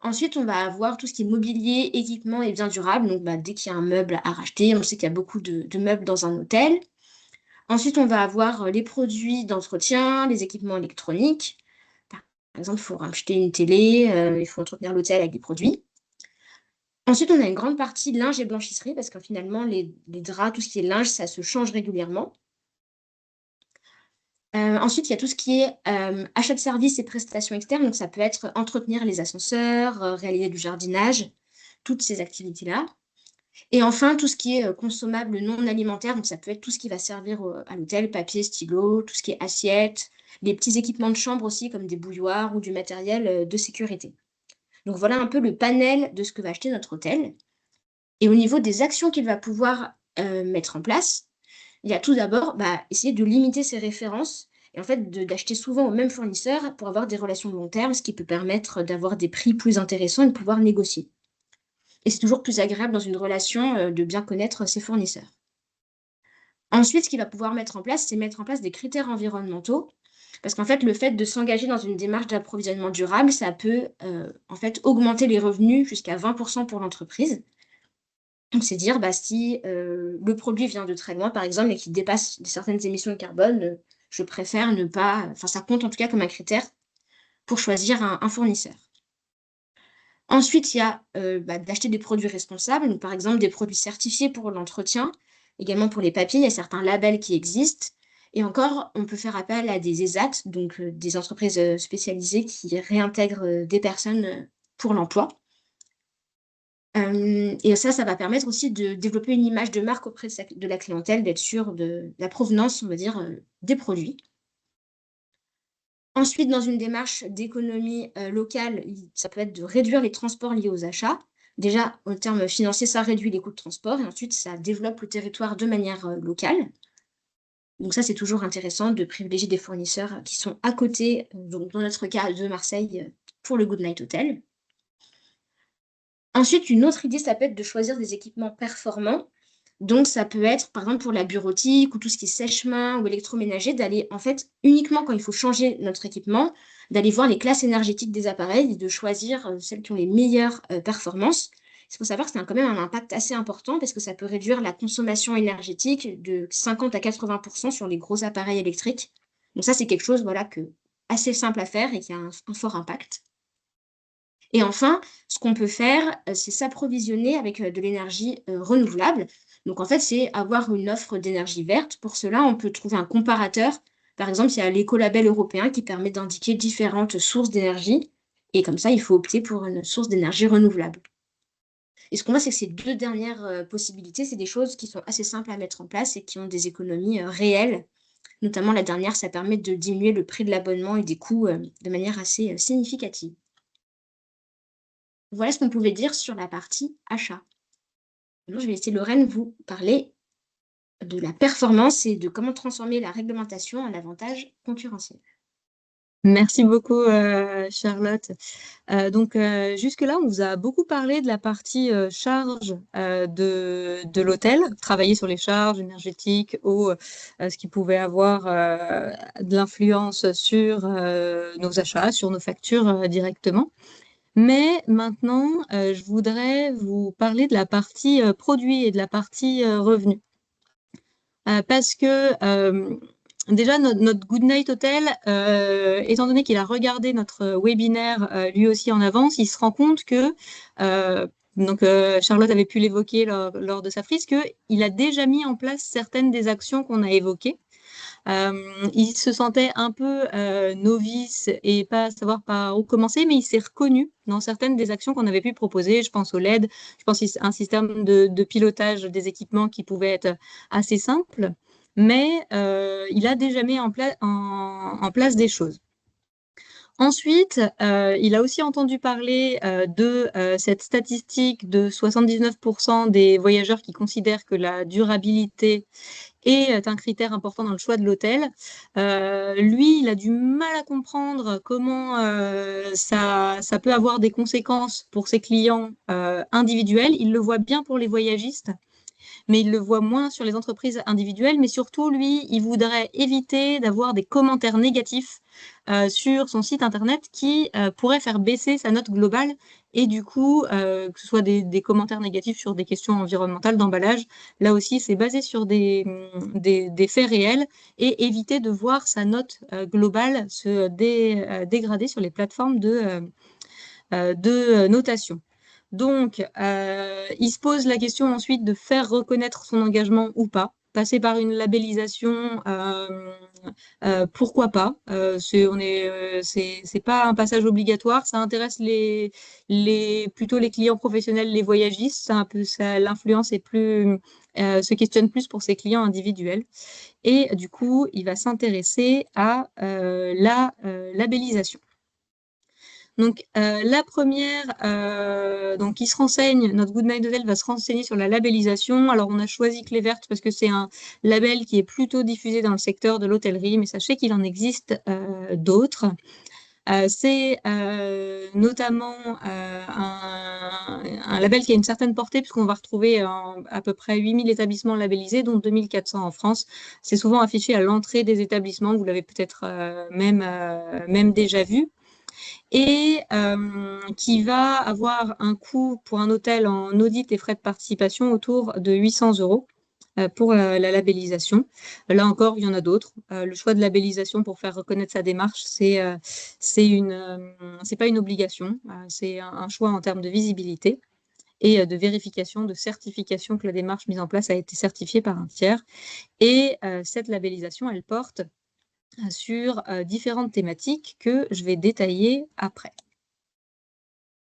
Ensuite, on va avoir tout ce qui est mobilier, équipement et biens durables. Donc, dès qu'il y a un meuble à racheter, on sait qu'il y a beaucoup de meubles dans un hôtel. Ensuite, on va avoir les produits d'entretien, les équipements électroniques. Par exemple, il faut racheter une télé, il faut entretenir l'hôtel avec des produits. Ensuite, on a une grande partie linge et blanchisserie parce que finalement, les draps, tout ce qui est linge, ça se change régulièrement. Ensuite, il y a tout ce qui est achat de services et prestations externes. Donc, ça peut être entretenir les ascenseurs, réaliser du jardinage, toutes ces activités-là. Et enfin, tout ce qui est consommable non alimentaire. Donc, ça peut être tout ce qui va servir à l'hôtel, papier, stylo, tout ce qui est assiette, les petits équipements de chambre aussi, comme des bouilloires ou du matériel de sécurité. Donc, voilà un peu le panel de ce que va acheter notre hôtel. Et au niveau des actions qu'il va pouvoir mettre en place, il y a tout d'abord essayer de limiter ses références et en fait d'acheter souvent au même fournisseur pour avoir des relations de long terme, ce qui peut permettre d'avoir des prix plus intéressants et de pouvoir négocier. Et c'est toujours plus agréable dans une relation de bien connaître ses fournisseurs. Ensuite, ce qu'il va pouvoir mettre en place, c'est mettre en place des critères environnementaux, parce qu'en fait, le fait de s'engager dans une démarche d'approvisionnement durable, ça peut en fait augmenter les revenus jusqu'à 20% pour l'entreprise. Donc, c'est dire, si le produit vient de très loin, par exemple, et qu'il dépasse certaines émissions de carbone, je préfère ne pas... Enfin, ça compte en tout cas comme un critère pour choisir un fournisseur. Ensuite, il y a d'acheter des produits responsables, donc, par exemple, des produits certifiés pour l'entretien, également pour les papiers, il y a certains labels qui existent. Et encore, on peut faire appel à des ESAT, donc des entreprises spécialisées qui réintègrent des personnes pour l'emploi. Et ça va permettre aussi de développer une image de marque auprès de la clientèle, d'être sûr de la provenance, on va dire, des produits. Ensuite, dans une démarche d'économie locale, ça peut être de réduire les transports liés aux achats. Déjà, en termes financiers, ça réduit les coûts de transport et ensuite, ça développe le territoire de manière locale. Donc ça, c'est toujours intéressant de privilégier des fournisseurs qui sont à côté, donc dans notre cas de Marseille, pour le Goodnight Hotel. Ensuite, une autre idée, ça peut être de choisir des équipements performants. Donc, ça peut être, par exemple, pour la bureautique ou tout ce qui est sèche-main ou électroménager, d'aller, en fait, uniquement quand il faut changer notre équipement, d'aller voir les classes énergétiques des appareils et de choisir celles qui ont les meilleures performances. Il faut savoir que ça a quand même un impact assez important parce que ça peut réduire la consommation énergétique de 50 à 80% sur les gros appareils électriques. Donc ça, c'est quelque chose voilà, assez simple à faire et qui a un fort impact. Et enfin, ce qu'on peut faire, c'est s'approvisionner avec de l'énergie renouvelable. Donc, en fait, c'est avoir une offre d'énergie verte. Pour cela, on peut trouver un comparateur. Par exemple, il y a l'écolabel européen qui permet d'indiquer différentes sources d'énergie. Et comme ça, il faut opter pour une source d'énergie renouvelable. Et ce qu'on voit, c'est que ces deux dernières possibilités, c'est des choses qui sont assez simples à mettre en place et qui ont des économies réelles. Notamment, la dernière, ça permet de diminuer le prix de l'abonnement et des coûts de manière assez significative. Voilà ce qu'on pouvait dire sur la partie achat. Maintenant, je vais laisser Lorraine vous parler de la performance et de comment transformer la réglementation en avantage concurrentiel. Merci beaucoup, Charlotte. Jusque-là, on vous a beaucoup parlé de la partie charge de l'hôtel, travailler sur les charges énergétiques ou ce qui pouvait avoir de l'influence sur nos achats, sur nos factures directement. Mais maintenant, je voudrais vous parler de la partie produit et de la partie revenu. Parce que déjà, notre Goodnight Hotel, étant donné qu'il a regardé notre webinaire lui aussi en avance, il se rend compte que, Charlotte avait pu l'évoquer lors de sa frise, qu'il a déjà mis en place certaines des actions qu'on a évoquées. Il se sentait un peu novice et pas savoir par où commencer, mais il s'est reconnu dans certaines des actions qu'on avait pu proposer. Je pense au LED, je pense à un système de pilotage des équipements qui pouvait être assez simple, mais il a déjà mis en place des choses. Ensuite, il a aussi entendu parler de cette statistique de 79% des voyageurs qui considèrent que la durabilité est un critère important dans le choix de l'hôtel. Lui, il a du mal à comprendre comment ça peut avoir des conséquences pour ses clients individuels. Il le voit bien pour les voyagistes, mais il le voit moins sur les entreprises individuelles. Mais surtout, lui, il voudrait éviter d'avoir des commentaires négatifs sur son site internet qui pourraient faire baisser sa note globale et du coup, que ce soit des commentaires négatifs sur des questions environnementales d'emballage. Là aussi, c'est basé sur des faits réels et éviter de voir sa note globale se dégrader sur les plateformes de notation. Donc, il se pose la question ensuite de faire reconnaître son engagement ou pas. Passer par une labellisation, pourquoi pas. C'est pas un passage obligatoire. Ça intéresse plutôt les clients professionnels, les voyagistes. L'influence est se questionne plus pour ses clients individuels. Et du coup, il va s'intéresser à la labellisation. Donc, la première, donc il se renseigne, notre Good Night Hotel va se renseigner sur la labellisation. Alors, on a choisi Clévert parce que c'est un label qui est plutôt diffusé dans le secteur de l'hôtellerie, mais sachez qu'il en existe d'autres. C'est notamment un label qui a une certaine portée, puisqu'on va retrouver à peu près 8000 établissements labellisés, dont 2400 en France. C'est souvent affiché à l'entrée des établissements, vous l'avez peut-être même déjà vu, et qui va avoir un coût pour un hôtel en audit et frais de participation autour de 800 € pour la labellisation. Là encore, il y en a d'autres. Le choix de labellisation pour faire reconnaître sa démarche, c'est pas une obligation, c'est un choix en termes de visibilité et de vérification, de certification que la démarche mise en place a été certifiée par un tiers. Et cette labellisation, elle porte sur différentes thématiques que je vais détailler après.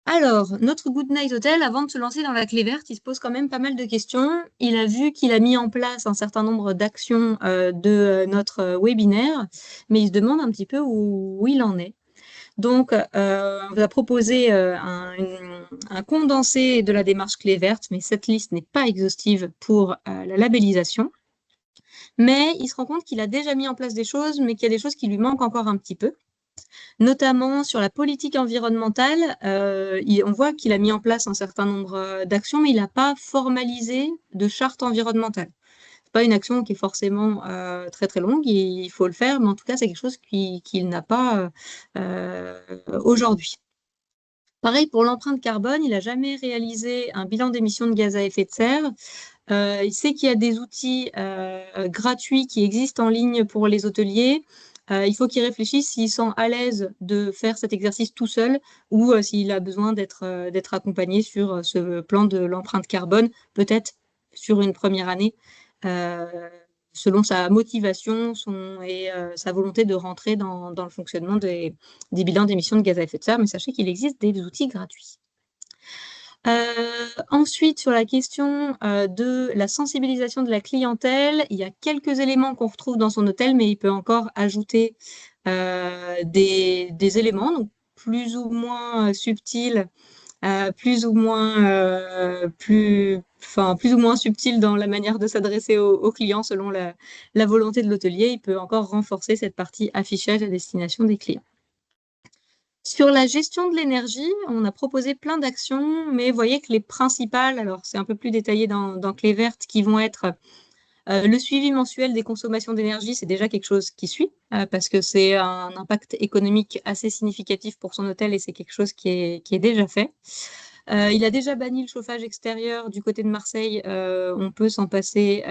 Alors, notre Good Night Hotel, avant de se lancer dans la clé verte, il se pose quand même pas mal de questions. Il a vu qu'il a mis en place un certain nombre d'actions de notre webinaire, mais il se demande un petit peu où il en est. Donc, on va proposer un condensé de la démarche clé verte, mais cette liste n'est pas exhaustive pour la labellisation. Mais il se rend compte qu'il a déjà mis en place des choses, mais qu'il y a des choses qui lui manquent encore un petit peu. Notamment sur la politique environnementale, on voit qu'il a mis en place un certain nombre d'actions, mais il n'a pas formalisé de charte environnementale. C'est pas une action qui est forcément très très longue, il faut le faire, mais en tout cas c'est quelque chose qu'il n'a pas aujourd'hui. Pareil pour l'empreinte carbone, il n'a jamais réalisé un bilan d'émissions de gaz à effet de serre. Il sait qu'il y a des outils gratuits qui existent en ligne pour les hôteliers. Il faut qu'il réfléchisse s'il sent à l'aise de faire cet exercice tout seul ou s'il a besoin d'être accompagné sur ce plan de l'empreinte carbone, peut-être sur une première année, selon sa motivation et sa volonté de rentrer dans le fonctionnement des bilans d'émissions de gaz à effet de serre. Mais sachez qu'il existe des outils gratuits. Ensuite, sur la question de la sensibilisation de la clientèle, il y a quelques éléments qu'on retrouve dans son hôtel, mais il peut encore ajouter des éléments, donc plus ou moins subtils, plus ou moins subtils dans la manière de s'adresser aux clients selon la volonté de l'hôtelier. Il peut encore renforcer cette partie affichage à destination des clients. Sur la gestion de l'énergie, on a proposé plein d'actions, mais vous voyez que les principales, alors c'est un peu plus détaillé dans Clé verte, qui vont être le suivi mensuel des consommations d'énergie, c'est déjà quelque chose qui suit, parce que c'est un impact économique assez significatif pour son hôtel et c'est quelque chose qui est déjà fait. Il a déjà banni le chauffage extérieur du côté de Marseille. On peut s'en passer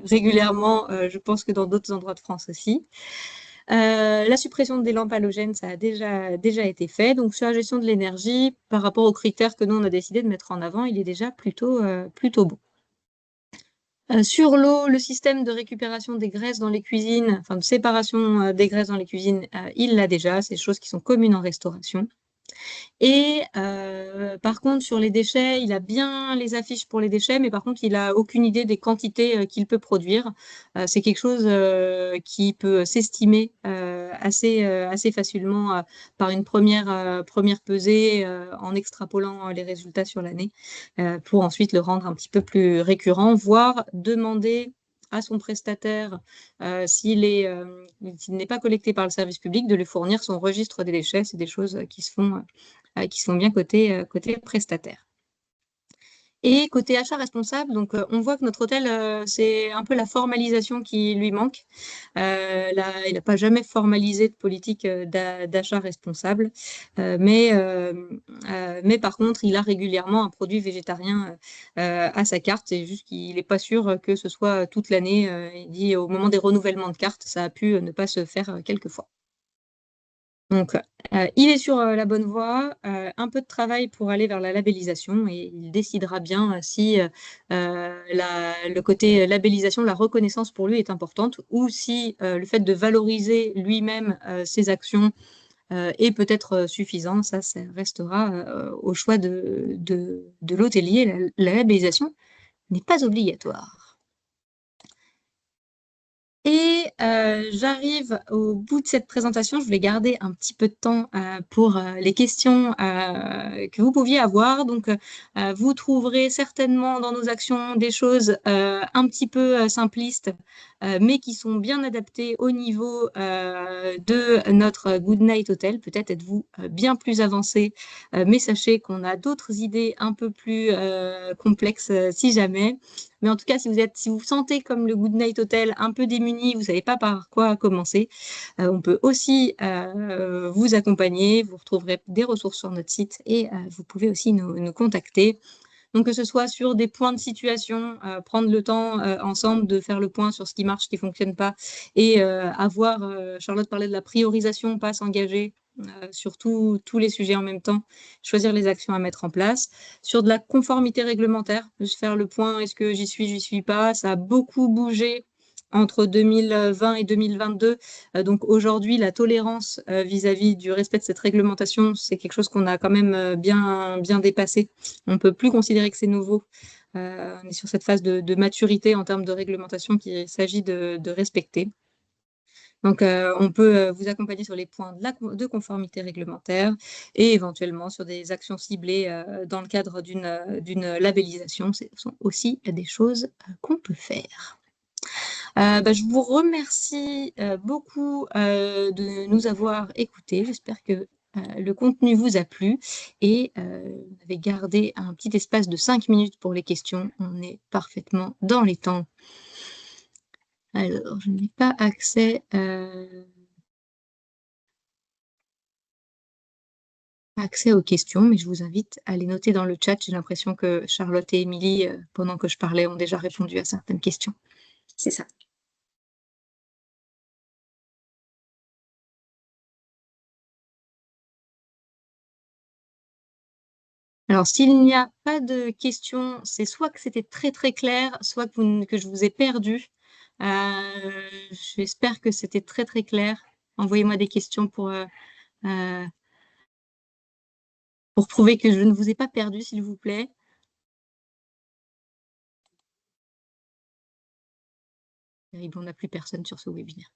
régulièrement, je pense que dans d'autres endroits de France aussi. La suppression des lampes halogènes, ça a déjà été fait. Donc, sur la gestion de l'énergie, par rapport aux critères que nous, on a décidé de mettre en avant, il est déjà plutôt bon. Sur l'eau, le système de récupération des graisses dans les cuisines, enfin de séparation des graisses dans les cuisines, il l'a déjà. C'est des choses qui sont communes en restauration. Et par contre, sur les déchets, il a bien les affiches pour les déchets, mais par contre, il n'a aucune idée des quantités qu'il peut produire. C'est quelque chose qui peut s'estimer assez facilement par une première pesée en extrapolant les résultats sur l'année pour ensuite le rendre un petit peu plus récurrent, voire demander à son prestataire, s'il n'est pas collecté par le service public, de lui fournir son registre des déchets. C'est des choses qui se font bien côté prestataire. Et côté achat responsable, donc on voit que notre hôtel, c'est un peu la formalisation qui lui manque. Il n'a pas jamais formalisé de politique d'achat responsable, mais par contre, il a régulièrement un produit végétarien à sa carte. C'est juste qu'il n'est pas sûr que ce soit toute l'année. Il dit au moment des renouvellements de cartes, ça a pu ne pas se faire quelquefois. Donc, il est sur la bonne voie, un peu de travail pour aller vers la labellisation et il décidera bien si le côté labellisation, la reconnaissance pour lui est importante ou si le fait de valoriser lui-même ses actions est peut-être suffisant. Ça restera au choix de l'hôtelier. La labellisation n'est pas obligatoire. Et j'arrive au bout de cette présentation. Je vais garder un petit peu de temps pour les questions que vous pouviez avoir. Donc, vous trouverez certainement dans nos actions des choses un petit peu simplistes, mais qui sont bien adaptées au niveau de notre Goodnight Hotel. Peut-être êtes-vous bien plus avancé, mais sachez qu'on a d'autres idées un peu plus complexes si jamais. Mais en tout cas, si vous sentez comme le Goodnight Hotel un peu démuni, vous savez pas par quoi commencer, on peut aussi vous accompagner. Vous retrouverez des ressources sur notre site et vous pouvez aussi nous contacter. Donc, que ce soit sur des points de situation, prendre le temps ensemble de faire le point sur ce qui marche, ce qui fonctionne pas, et Charlotte parlait de la priorisation, pas s'engager sur tous les sujets en même temps, choisir les actions à mettre en place. Sur de la conformité réglementaire, juste faire le point, est-ce que j'y suis pas? Ça a beaucoup bougé entre 2020 et 2022. Donc aujourd'hui, la tolérance vis-à-vis du respect de cette réglementation, c'est quelque chose qu'on a quand même bien dépassé. On ne peut plus considérer que c'est nouveau. On est sur cette phase de maturité en termes de réglementation qu'il s'agit de respecter. Donc, on peut vous accompagner sur les points de conformité réglementaire et éventuellement sur des actions ciblées dans le cadre d'une labellisation. Ce sont aussi des choses qu'on peut faire. Je vous remercie beaucoup de nous avoir écoutés. J'espère que le contenu vous a plu et vous avez gardé un petit espace de 5 minutes pour les questions. On est parfaitement dans les temps. Alors, je n'ai pas accès aux questions, mais je vous invite à les noter dans le chat. J'ai l'impression que Charlotte et Émilie, pendant que je parlais, ont déjà répondu à certaines questions. C'est ça. Alors, s'il n'y a pas de questions, c'est soit que c'était très très clair, soit que je vous ai perdu. J'espère que c'était très très clair. Envoyez-moi des questions pour prouver que je ne vous ai pas perdu, s'il vous plaît. Terrible, on n'a plus personne sur ce webinaire.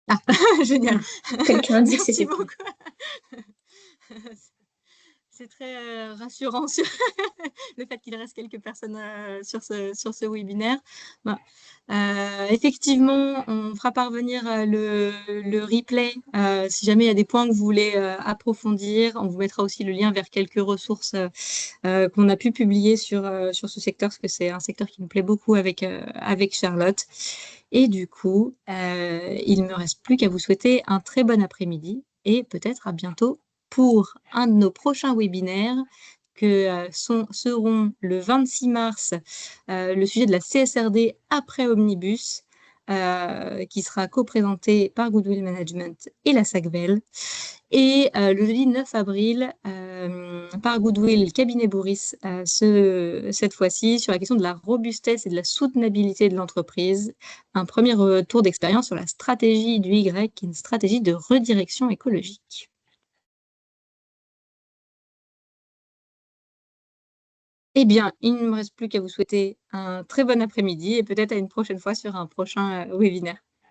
Ah, génial. Quelqu'un dit que Merci c'était beaucoup. C'est très rassurant sur le fait qu'il reste quelques personnes sur ce webinaire. Bon. Effectivement, on fera parvenir le replay si jamais il y a des points que vous voulez approfondir. On vous mettra aussi le lien vers quelques ressources qu'on a pu publier sur ce secteur, parce que c'est un secteur qui nous plaît beaucoup avec Charlotte. Et du coup, il ne me reste plus qu'à vous souhaiter un très bon après-midi et peut-être à bientôt pour un de nos prochains webinaires que seront le 26 mars le sujet de la CSRD après Omnibus, qui sera co-présenté par Goodwill Management et la SACVEL. Et le jeudi 9 avril, par Goodwill Cabinet Bourris, cette fois-ci, sur la question de la robustesse et de la soutenabilité de l'entreprise. Un premier tour d'expérience sur la stratégie du Y, qui est une stratégie de redirection écologique. Eh bien, il ne me reste plus qu'à vous souhaiter un très bon après-midi et peut-être à une prochaine fois sur un prochain webinaire.